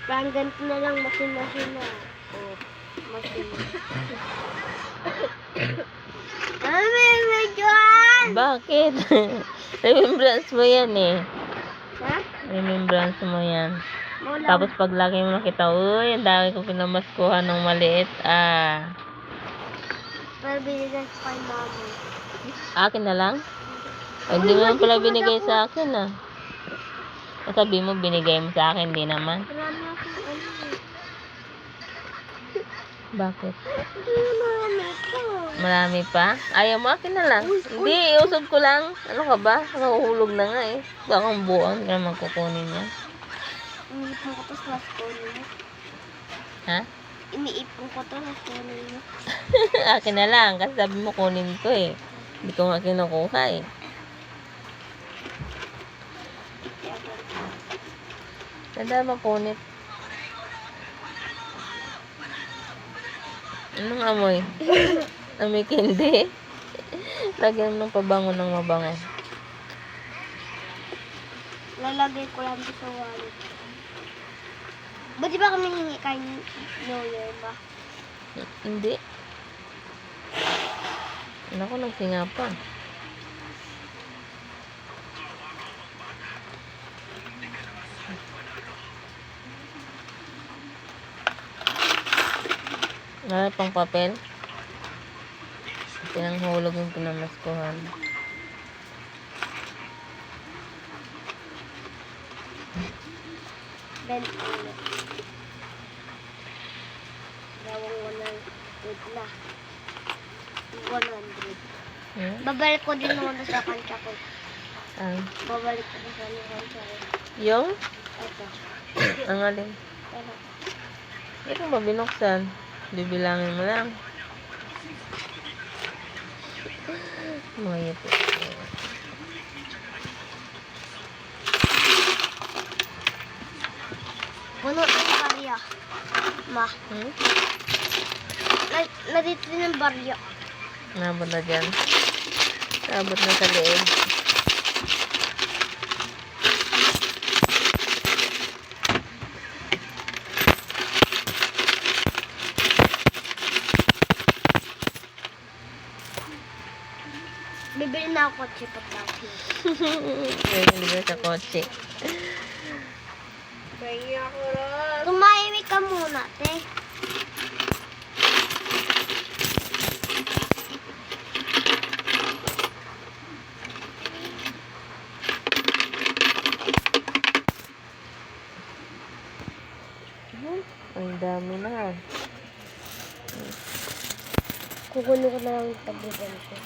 Parang ganito na lang, masin-masin na. Oh, masin. Bakit? Remembrance mo yan eh. Ha? Remembrance mo yan. Wala. Tapos pag lagi mo nakita, uy, ang dami ko pinamaskuhan ng maliit. Pero binigay ko kay mama. Akin na lang? Ay, hindi mo naman pala binigay sa akin ah. Sabi mo, binigay mo sa akin, hindi naman. Marami akong ano eh. Bakit? Marami ko. Marami pa? Ayaw mo, akin na lang. Hindi, iusog ko lang. Ano ka ba? Nakuhulog na nga eh. Bakang buwan, hindi naman kukunin yan. Iniipon ko to sa last corner mo. Ha? Iniipon ko to sa last corner mo. Akin na lang, kasi sabi mo kunin ko eh. Hindi ko nga kinukuha eh. Tanda mapunit. Anong amoy? Amoy candy? Lagyan mo ng pabango ng mabango. Lalagay ko lang sa wallet. Ba di ba kami hingi kay New Year ba? Hindi. Naku, nagsinga pa. Wala pang papel. Pinanghulog yung pinamaskuhan. Ben ulit. Gawang 100 na. 100. Babalik ko din muna sa kantya ko. Babalik ko din sa kantya ko. Yung? Ito. Ang alin? Ito. Ito ba binuksan? Bibilangin mo lang. Mga yipit. Puno ng barya. Ma. Nadito din ang barya. Nabot na dyan. Nabot na sa leeg. Bibili na ako kotse pagkakit. Bibili ka sa kotse. Tumahimik ka muna, te. Ang dami na. Kukunin ko na lang yung tabigan ko.